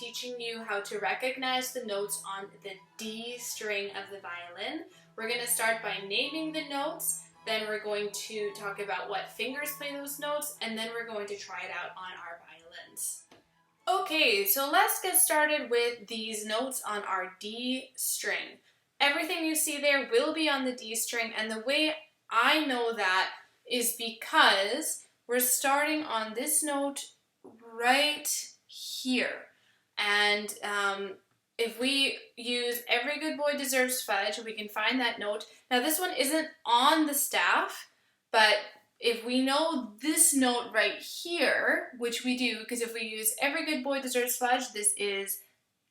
teaching you how to recognize the notes on the D string of the violin. We're going to start by naming the notes, then we're going to talk about what fingers play those notes, and then we're going to try it out on our violins. Okay, so let's get started with these notes on our D string. Everything you see there will be on the D string, and the way I know that is because we're starting on this note right here. And if we use Every Good Boy Deserves Fudge, we can find that note. Now this one isn't on the staff, but if we know this note right here, which we do, because if we use Every Good Boy Deserves Fudge, this is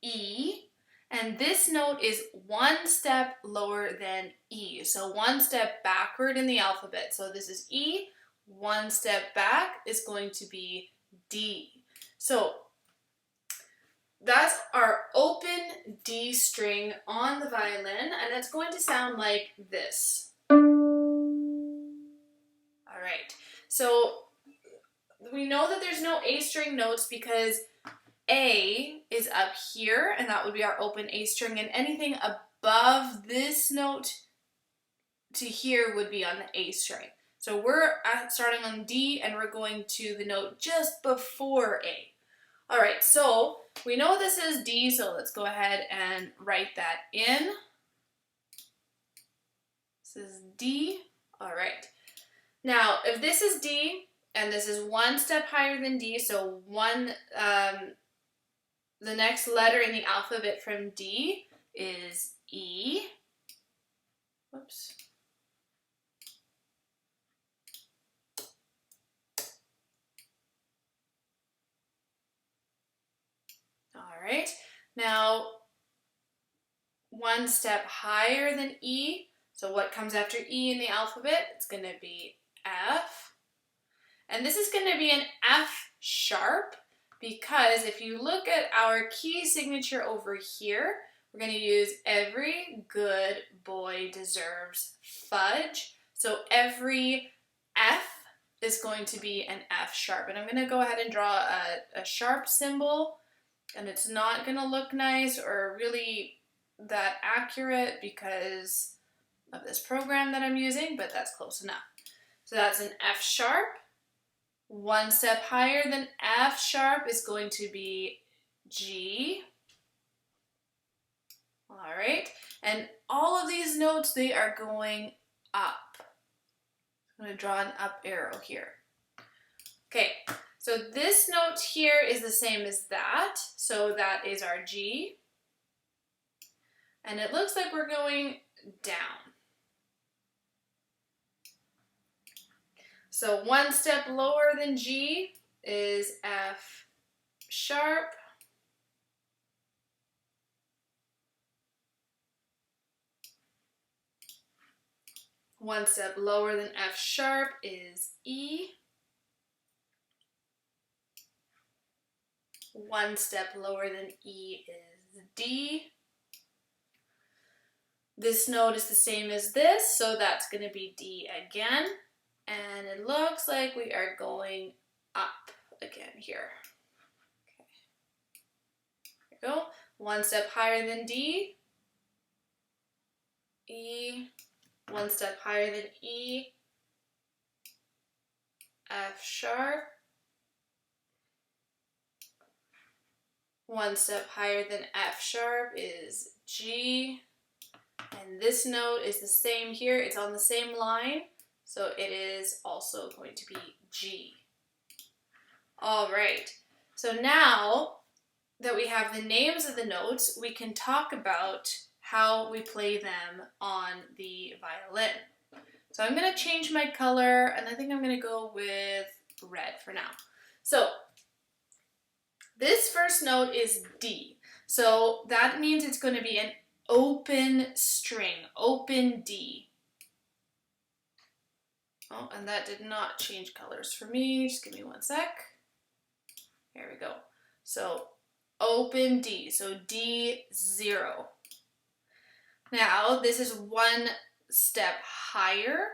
E, and this note is one step lower than E, so one step backward in the alphabet. So this is E, one step back is going to be D. So that's our open D string on the violin, and it's going to sound like this. All right, so we know that there's no A string notes because A is up here, and that would be our open A string, and anything above this note to here would be on the A string. So we're starting on D, and we're going to the note just before A. All right, so we know this is D, so let's go ahead and write that in. This is D. All right. Now, if this is D, and this is one step higher than D, so the next letter in the alphabet from D is E. Whoops. All right, now one step higher than E, so what comes after E in the alphabet? It's going to be F, and this is going to be an F sharp because if you look at our key signature over here, we're going to use Every Good Boy Deserves Fudge, so every F is going to be an F sharp, and I'm going to go ahead and draw a sharp symbol. And it's not going to look nice or really that accurate because of this program that I'm using, but that's close enough. So that's an F sharp. One step higher than F sharp is going to be G. All right. And all of these notes, they are going up. I'm going to draw an up arrow here. Okay. So this note here is the same as that, so that is our G, and it looks like we're going down. So one step lower than G is F sharp, one step lower than F sharp is E, one step lower than E is D. This note is the same as this, so that's going to be D again. And it looks like we are going up again here. Okay. There we go. One step higher than D. E. One step higher than E. F sharp. One step higher than F sharp is G, and this note is the same here. It's on the same line, so it is also going to be G. All right, so now that we have the names of the notes, we can talk about how we play them on the violin. So I'm going to change my color, and I think I'm going to go with red for now. So this first note is D, so that means it's going to be an open string, open D. Oh, and that did not change colors for me. Just give me one sec. Here we go. So open D, so D0. Now this is one step higher.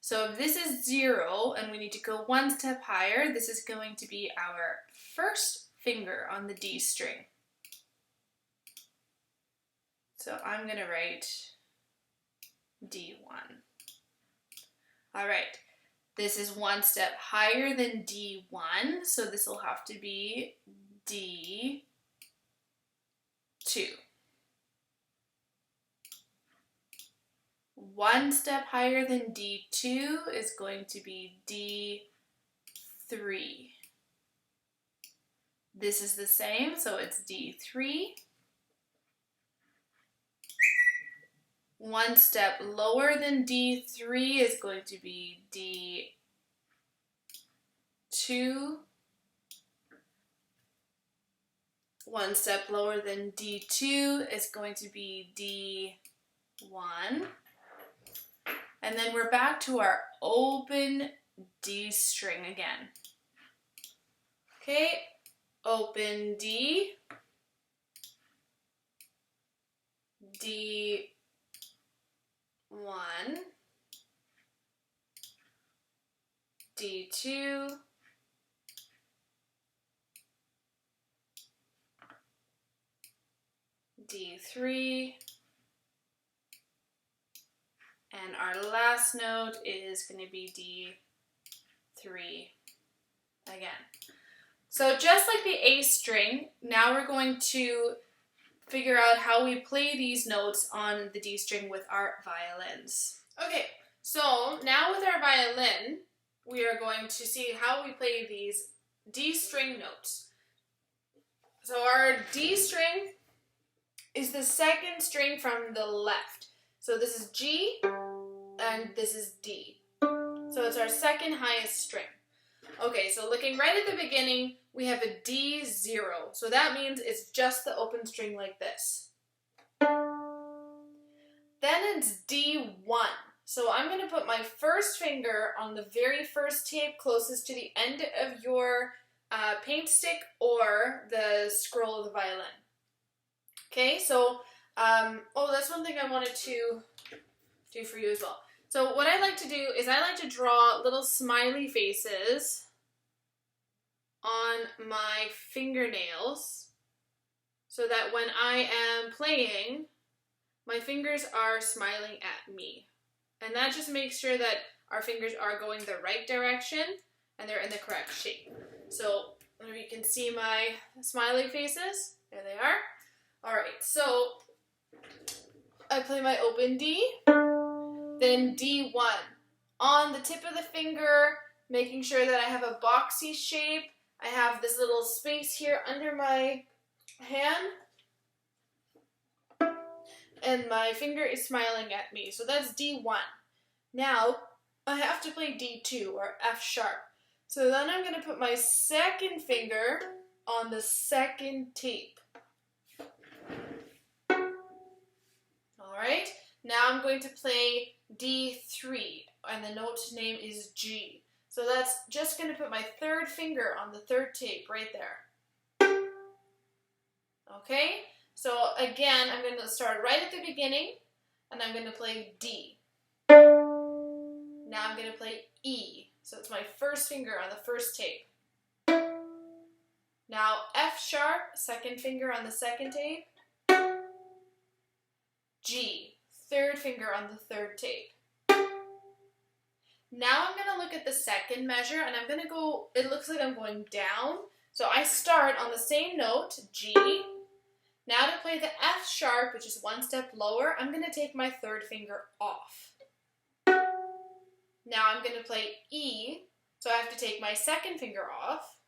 So if this is 0 and we need to go one step higher, this is going to be our first finger on the D string. So I'm going to write D1. All right, this is one step higher than D1, so this will have to be D2. One step higher than D2 is going to be D3. This is the same, so it's D3. One step lower than D3 is going to be D2. One step lower than D2 is going to be D1. And then we're back to our open D string again. Okay, open D, D1, D2, D3, and our last note is going to be D3 again. So just like the A string, now we're going to figure out how we play these notes on the D string with our violins. Okay, so now with our violin, we are going to see how we play these D string notes. So our D string is the second string from the left. So this is G and this is D. So it's our second highest string. Okay, so looking right at the beginning, we have a D0. So that means it's just the open string like this. Then it's D1. So I'm going to put my first finger on the very first tape closest to the end of your paint stick or the scroll of the violin. Okay, so, that's one thing I wanted to do for you as well. So what I like to do is I like to draw little smiley faces on my fingernails so that when I am playing, my fingers are smiling at me. And that just makes sure that our fingers are going the right direction and they're in the correct shape. So you can see my smiley faces. There they are. Alright, so I play my open D, then D1. On the tip of the finger, making sure that I have a boxy shape. I have this little space here under my hand. And my finger is smiling at me. So that's D1. Now, I have to play D2 or F sharp. So then I'm going to put my second finger on the second tape. Alright, now I'm going to play D3, and the note name is G. So that's just going to put my third finger on the third tape right there. Okay, so again, I'm going to start right at the beginning, and I'm going to play D. Now I'm going to play E. So it's my first finger on the first tape. Now F sharp, second finger on the second tape. G, third finger on the third tape. Now I'm going to look at the second measure and I'm going to go, it looks like I'm going down. So I start on the same note, G. Now to play the F sharp, which is one step lower, I'm going to take my third finger off. Now I'm going to play E, so I have to take my second finger off.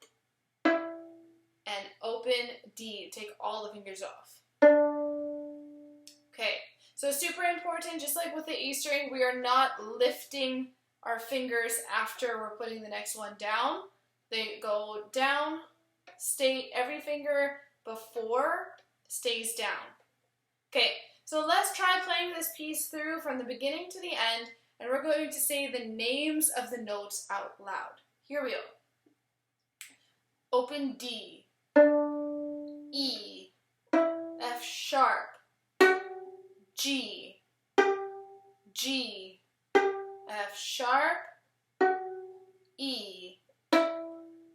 And open D, take all the fingers off. Okay, so super important, just like with the E string, we are not lifting our fingers after we're putting the next one down. They go down, every finger before stays down. Okay, so let's try playing this piece through from the beginning to the end, and we're going to say the names of the notes out loud. Here we go. Open D, E, F sharp, G, G, F sharp, E,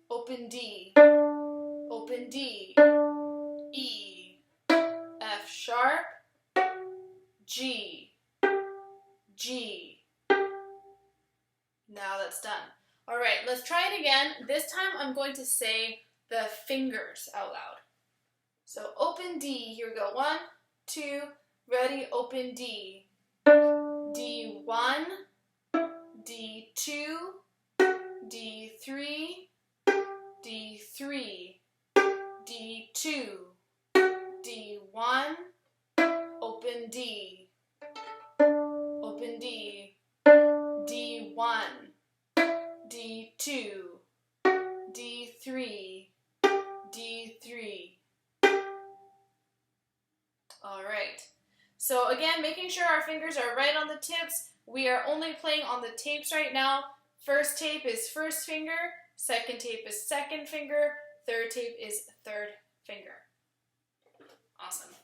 open D, E, F sharp, G, G. Now that's done. All right, let's try it again. This time I'm going to say the fingers out loud. So open D, here we go. 1, 2, ready, open D. D1, D2, D3, D3, D2, D1, open D, open D, D1, D2, D3, D3. All right. So again, making sure our fingers are right on the tips. We are only playing on the tapes right now. First tape is first finger, second tape is second finger, third tape is third finger. Awesome.